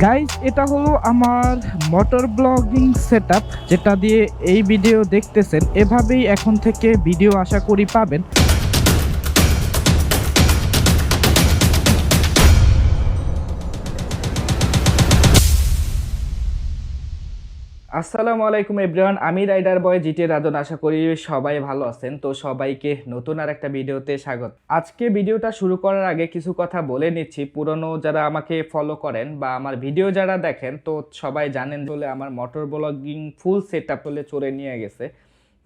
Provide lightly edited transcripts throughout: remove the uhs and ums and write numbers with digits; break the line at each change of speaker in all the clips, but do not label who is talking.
Guys, এটা হলো আমার মোটর ব্লগিং সেটআপ, যেটা দিয়ে এই ভিডিও দেখতেছেন। এভাবেই এখন থেকে ভিডিও আশা করি পাবেন। আসসালামু আলাইকুম এভরিওয়ান, আমি রাইডার বয় জিটি রাজন। আশা করি সবাই ভালো আছেন। তো সবাইকে নতুন আর একটা ভিডিওতে স্বাগত। আজকে ভিডিওটা শুরু করার আগে কিছু কথা বলে নিচ্ছি। পুরনো যারা আমাকে ফলো করেন বা আমার ভিডিও যারা দেখেন, তো সবাই জানেন বলে আমার মোটর ব্লগিং ফুল সেটআপ হলে চলে নিয়ে গেছে।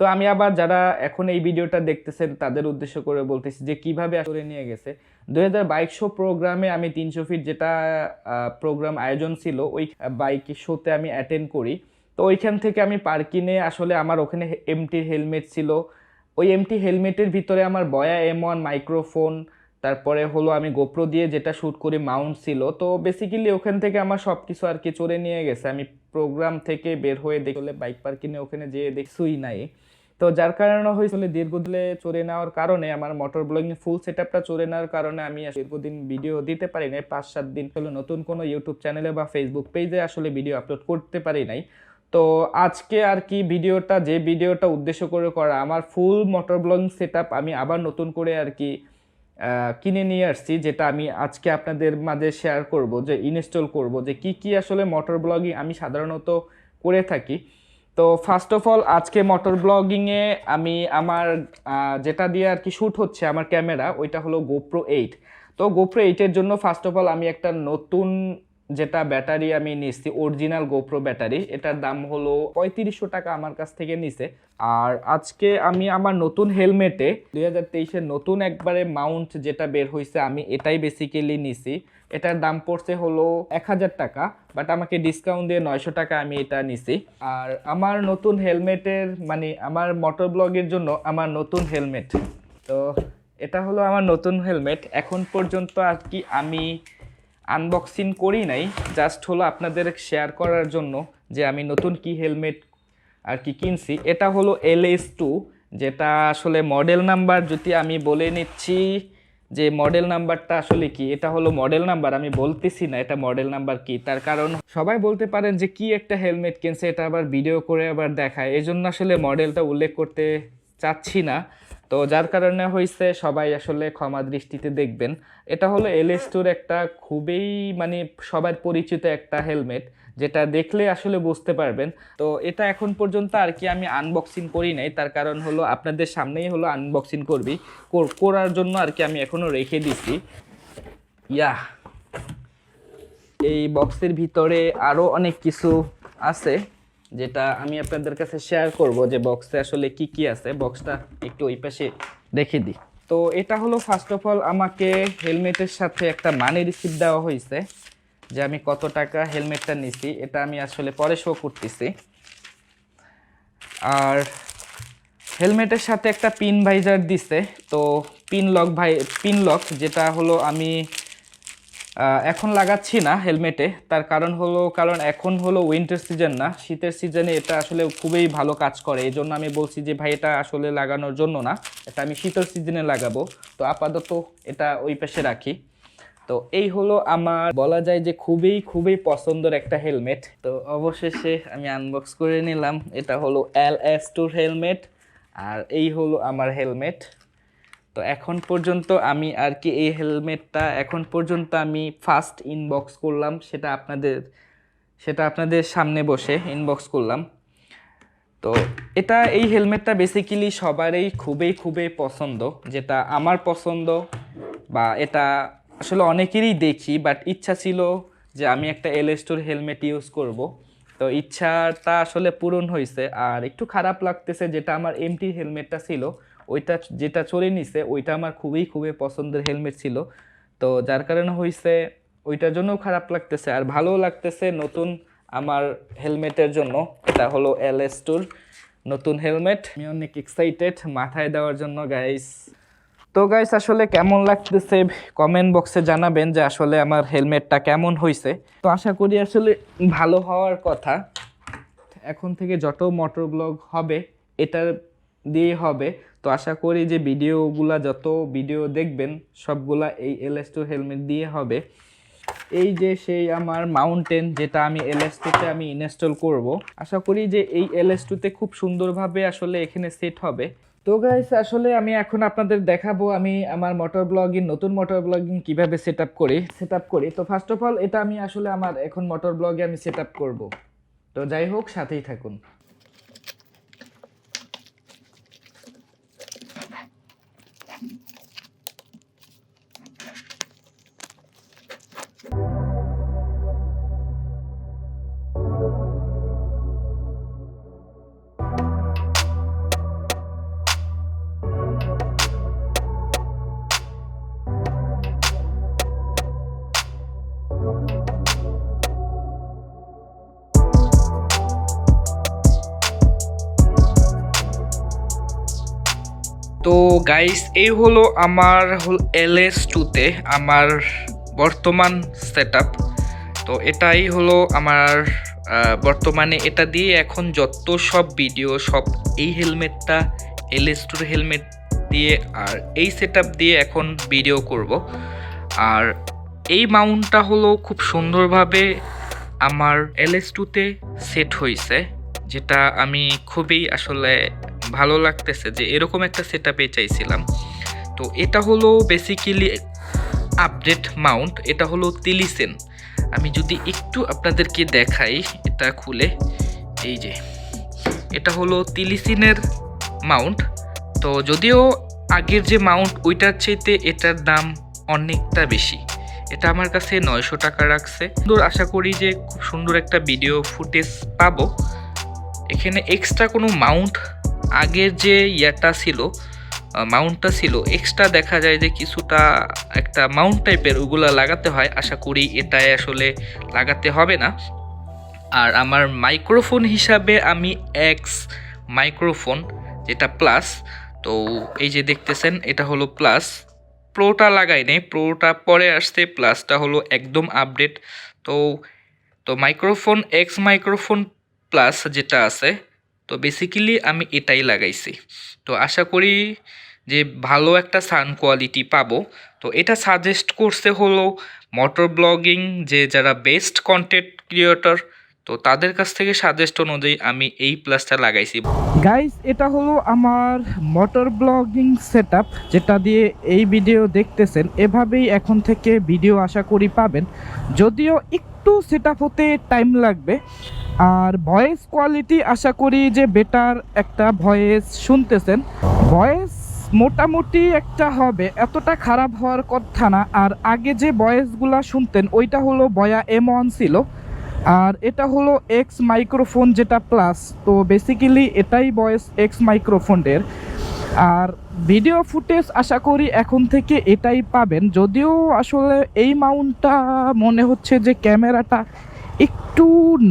তো আমি আবার যারা এখন এই ভিডিওটা দেখতেছেন তাদের উদ্দেশ্য করে বলতেছি যে কিভাবে চলে নিয়ে গেছে। 2022 প্রোগ্রামে আমি 300 ফিট যেটা প্রোগ্রাম আয়োজন ছিল, ওই বাইক শোতে আমি অ্যাটেন্ড করি। তো ওইখান থেকে আমি পার্কিংয়ে আসলে আমার ওখানে এমটি হেলমেট ছিল। ওই এমটি হেলমেটের ভিতরে আমার বয়া M1 মাইক্রোফোন, তারপরে হলো আমি গোপ্রো দিয়ে যেটা শ্যুট করি মাউন্ট ছিল। তো বেসিক্যালি ওখান থেকে আমার সব কিছু আর কি চলে নিয়ে গেছে। আমি প্রোগ্রাম থেকে বের হয়ে দেখলে বাইক পার্কিংয়ে ওখানে যেয়ে দেখছুই নাই। তো যার কারণে হয়েছিল দীর্ঘদিনে চলে নেওয়ার কারণে, আমার মোটর ব্লগিং ফুল সেটআপটা চলে নেওয়ার কারণে আমি দীর্ঘদিন ভিডিও দিতে পারি নাই। 5-7 দিন হলো নতুন কোনো ইউটিউব চ্যানেলে বা ফেসবুক পেজে আসলে ভিডিও আপলোড করতে পারি নাই। তো আজকে আর কি ভিডিওটা উদ্দেশ্য করে করা, আমার ফুল মোটর ব্লগিং সেটআপ আমি আবার নতুন করে আর কি কিনে নিয়ে আসছি, যেটা আমি আজকে আপনাদের মাঝে শেয়ার করব, যে ইনস্টল করব, যে কি কি আসলে মোটর ব্লগিং আমি সাধারণত করে থাকি। তো ফার্স্ট অফ অল আজকে মোটর ব্লগিংয়ে আমি আমার যেটা দিয়ে আর কি শ্যুট হচ্ছে আমার ক্যামেরা, ওইটা হলো GoPro 8। তো GoPro 8-এর জন্য ফার্স্ট অফ অল আমি একটা নতুন যেটা ব্যাটারি আমি নিচ্ছি, অরিজিনাল গোপ্রো ব্যাটারি। এটার দাম হলো 3500 টাকা আমার কাছ থেকে নিছে। আর আজকে আমি আমার নতুন হেলমেটে 2023-এর নতুন একবারে মাউন্ট যেটা বের হয়েছে, আমি এটাই বেসিক্যালি নিছি। এটার দাম পড়ছে হলো 1000 টাকা, বাট আমাকে ডিসকাউন্ট দিয়ে 900 টাকা আমি এটা নিছি। আর আমার নতুন হেলমেটের মানে আমার মোটর ব্লগের জন্য আমার নতুন হেলমেট, তো এটা হলো আমার নতুন হেলমেট। এখন পর্যন্ত আর কি আমি আনবক্সিং করি নাই, জাস্ট হলো আপনাদের শেয়ার করার জন্য যে আমি নতুন কি হেলমেট আর কি কিনছি। এটা হলো LS2, যেটা আসলে মডেল নাম্বার যদি আমি বলে নিচ্ছি যে মডেল নাম্বারটা আসলে কি, এটা হলো মডেল নাম্বার। আমি বলতেছি না এটা মডেল নাম্বার কি, তার কারণ সবাই বলতে পারেন যে কি একটা হেলমেট কিনছে, এটা আবার ভিডিও করে আবার দেখায়, এই জন্য আসলে মডেলটা উল্লেখ করতে চাচ্ছি না। তো যার কারণে হয়েছে সবাই আসলে ক্ষমা দৃষ্টিতে দেখবেন। এটা হলো LS2-র একটা খুবই মানে সবার পরিচিত একটা হেলমেট, যেটা দেখলে আসলে বুঝতে পারবেন। তো এটা এখন পর্যন্ত আর কি আমি আনবক্সিং করি নাই, তার কারণ হলো আপনাদের সামনেই হলো আনবক্সিং করার জন্য আর কি আমি এখনো রেখে দিছি। এই বক্সের ভিতরে আরো অনেক কিছু আছে, যেটা আমি আপনাদের কাছে শেয়ার করব যে বক্সে আসলে কি কি আছে। বক্সটা একটু ওই পাশে রেখে দিই। তো এটা হলো ফার্স্ট অফ অল আমাকে হেলমেটের সাথে একটা মানি রিসিপ্ট দেওয়া হয়েছে, যে আমি কত টাকা হেলমেটটা নিছি। এটা আমি আসলে পরে শো করতেছি। আর হেলমেটের সাথে একটা পিন ভাইজার দিছে। তো পিন লক যেটা হলো আমি এখন লাগাচ্ছি না হেলমেটে, তার কারণ এখন হলো উইন্টার সিজন না, শীতের সিজনে এটা আসলে খুবই ভালো কাজ করে। এই জন্য আমি বলছি যে ভাই এটা আসলে লাগানোর জন্য না, এটা আমি শীতের সিজনে লাগাবো। তো আপাতত এটা ওই পাশে রাখি। তো এই হলো আমার বলা যায় যে খুবই খুবই পছন্দের একটা হেলমেট। তো অবশেষে আমি আনবক্স করে নিলাম। এটা হলো LS2 হেলমেট, আর এই হলো আমার হেলমেট। তো এখন পর্যন্ত আমি আর কি এই হেলমেটটা এখন পর্যন্ত আমি ফার্স্ট ইনবক্স করলাম, সেটা আপনাদের সামনে বসে ইনবক্স করলাম। তো এই হেলমেটটা বেসিক্যালি সবারই খুবই খুবই পছন্দ, যেটা আমার পছন্দ, বা এটা আসলে অনেকেরই দেখি। বাট ইচ্ছা ছিল যে আমি একটা LS2 হেলমেট ইউজ করব। তো ইচ্ছাটা আসলে পূরণ হয়েছে। আর একটু খারাপ লাগতেছে যেটা আমার এমটি হেলমেটটা ছিল, ওইটা যেটা চলে নিছে, ওইটা আমার খুবই খুবই পছন্দের হেলমেট ছিল। তো যার কারণে হয়েছে ওইটার জন্যও খারাপ লাগতেছে, আর ভালোও লাগতেছে নতুন আমার হেলমেটের জন্য। এটা হলো LS2-র নতুন হেলমেট, আমি অনেক এক্সাইটেড মাথায় দেওয়ার জন্য গাইস। তো গাইস আসলে কেমন লাগতেছে কমেন্ট বক্সে জানাবেন যে আসলে আমার হেলমেটটা কেমন হয়েছে। তো আশা করি আসলে ভালো হওয়ার কথা। এখন থেকে যত মোটর ব্লগ হবে এটার দিয়ে হবে। তো আশা করি যে যত ভিডিও দেখবেন সবগুলা এই LS2 হেলমেট দিয়ে হবে। এই যে সেই আমার মাউন্টেন যেটা আমি LS2-তে আমি ইনস্টল করব, আশা করি যে এই LS2-তে খুব সুন্দরভাবে আসলে এখানে সেট হবে। তো গাইস আসলে আমি এখন আপনাদের দেখাবো আমি আমার নতুন মোটর ব্লগিং কিভাবে সেট আপ করি। তো ফার্স্ট অফ অল এটা আমি আসলে আমার এখন মোটর ব্লগে আমি সেট আপ করবো। তো যাই হোক, সাথেই থাকুন। তো গাইস এই হলো আমার LS2-তে আমার বর্তমান সেটআপ। তো এটাই হলো আমার বর্তমানে এটা দিয়ে এখন যত সব ভিডিও সব এই হেলমেটটা LS2-র হেলমেট দিয়ে আর এই সেটআপ দিয়ে এখন ভিডিও করব। আর এই মাউন্টটা হলো খুব সুন্দরভাবে আমার LS2-তে সেট হয়েছে, যেটা আমি খুবই আসলে ভালো লাগতেছে যে এরকম একটা সেটআপে চাইছিলাম। তো এটা হলো বেসিক্যালি আপডেট মাউন্ট, এটা হলো তিলিসেন। আমি যদি একটু আপনাদেরকে দেখাই এটা খুলে, এই যে এটা হলো তিলিসিনের মাউন্ট। তো যদিও আগের যে মাউন্ট ওইটার চাইতে এটার দাম অনেকটা বেশি, এটা আমার কাছে 900 টাকা রাখছে। সুন্দর, আশা করি যে খুব সুন্দর একটা ভিডিও ফুটেজ পাবো। এখানে এক্সট্রা কোনো মাউন্ট আগের যে মাউন্টটা ছিল এক্সট্রা দেখা যায় যে কিছুটা একটা মাউন্ট টাইপের ওগুলো লাগাতে হয়, আশা করি এটাই আসলে লাগাতে হবে না। আর আমার মাইক্রোফোন হিসাবে আমি এক্স মাইক্রোফোন যেটা প্লাস, তো এই যে দেখতেছেন এটা হলো প্লাস। প্রোটা লাগাই নেই, প্রোটা পরে আসছে, প্লাসটা হলো একদম আপডেট। তো মাইক্রোফোন প্লাস যেটা আছে, তো বেসিক্যালি আমি এটাই লাগাইছি। তো আশা করি যে ভালো একটা সাউন্ড কোয়ালিটি পাবো। তো এটা সাজেস্ট করছে হলো মোটর ব্লগিং যে যারা বেস্ট কন্টেন্ট ক্রিয়েটর, তো তাদের কাছ থেকে সাজেস্ট অনুযায়ী আমি এই প্লাসটা লাগাইছি। গাইস এটা হলো আমার মোটর ব্লগিং সেটআপ, যেটা দিয়ে এই ভিডিও দেখতেছেন। এভাবেই এখন থেকে ভিডিও আশা করি পাবেন, যদিও একটু সেটআপ হতে টাইম লাগবে। আর ভয়েস কোয়ালিটি আশা করি যে বেটার একটা ভয়েস শুনতেছেন। ভয়েস মোটামুটি একটা হবে, এতটা খারাপ হওয়ার কথা না। আর আগে যে ভয়েসগুলা শুনতেন ওইটা হলো বয়া M1 ছিল, আর এটা হলো এক্স মাইক্রোফোন যেটা প্লাস। তো বেসিক্যালি এটাই ভয়েস এক্স মাইক্রোফোনের। আর ভিডিও ফুটেজ আশা করি এখন থেকে এটাই পাবেন, যদিও আসলে এই মাউন্টটা মনে হচ্ছে যে ক্যামেরাটা একটু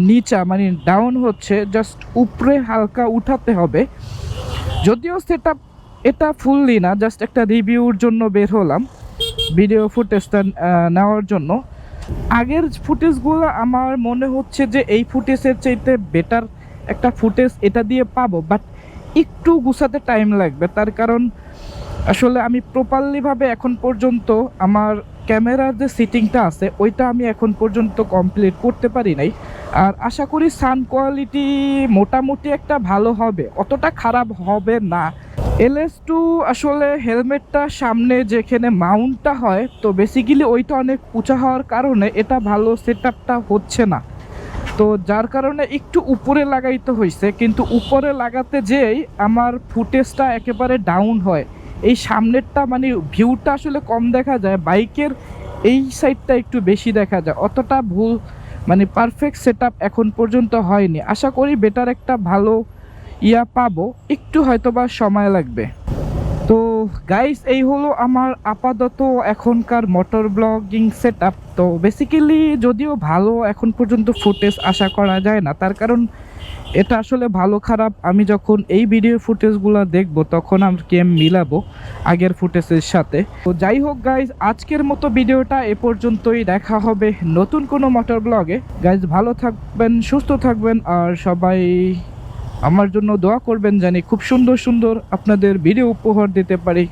নিচা মানে ডাউন হচ্ছে, জাস্ট উপরে হালকা উঠাতে হবে। যদিও সেটআপ এটা ফুললি না, জাস্ট একটা রিভিউর জন্য বের হলাম ভিডিও ফুটেজটা নেওয়ার জন্য। আগের ফুটেজগুলো আমার মনে হচ্ছে যে এই ফুটেজের চাইতে বেটার একটা ফুটেজ এটা দিয়ে পাবো, বাট একটু গুছাতে টাইম লাগবে। তার কারণ আসলে আমি প্রপারলিভাবে এখন পর্যন্ত আমার ক্যামেরার যে সেটিংটা আছে ওইটা আমি এখন পর্যন্ত কমপ্লিট করতে পারি নাই। আর আশা করি সাউন্ড কোয়ালিটি মোটামুটি একটা ভালো হবে, অতটা খারাপ হবে না। LS2 আসলে হেলমেটটা সামনে যেখানে মাউন্টটা হয়, তো বেসিক্যালি ওইটা অনেক উঁচা হওয়ার কারণে এটা ভালো সেটআপটা হচ্ছে না। তো যার কারণে একটু উপরে লাগাইতে হয়েছে, কিন্তু উপরে লাগাতে যেই আমার ফুটেজটা একেবারে ডাউন হয়। এই সামনেরটা মানে ভিউটা আসলে কম দেখা যায়, বাইকের এই সাইডটা একটু বেশি দেখা যায়। অতটা ভুল মানে পারফেক্ট সেটআপ এখন পর্যন্ত হয়নি। আশা করি বেটার একটা ভালো পাবো, একটু হয়তোবা সময় লাগবে। তো গাইস এই হলো আমার আপাতত এখনকার মোটর ব্লগিং সেটআপ। তো বেসিক্যালি যদিও ভালো এখন পর্যন্ত ফুটেজ আশা করা যায় না, তার কারণ এটা আসলে ভালো খারাপ আমি যখন এই ভিডিও ফুটেজগুলো দেখব তখন আমি মিলাবো আগের ফুটেজের সাথে। তো যাই হোক গাইস, আজকের মতো ভিডিওটা এ পর্যন্তই। দেখা হবে নতুন কোনো মোটর ব্লগে। গাইস ভালো থাকবেন, সুস্থ থাকবেন, আর সবাই আমার জন্য দোয়া করবেন জানি খুব সুন্দর সুন্দর আপনাদের ভিডিও উপহার দিতে পারি।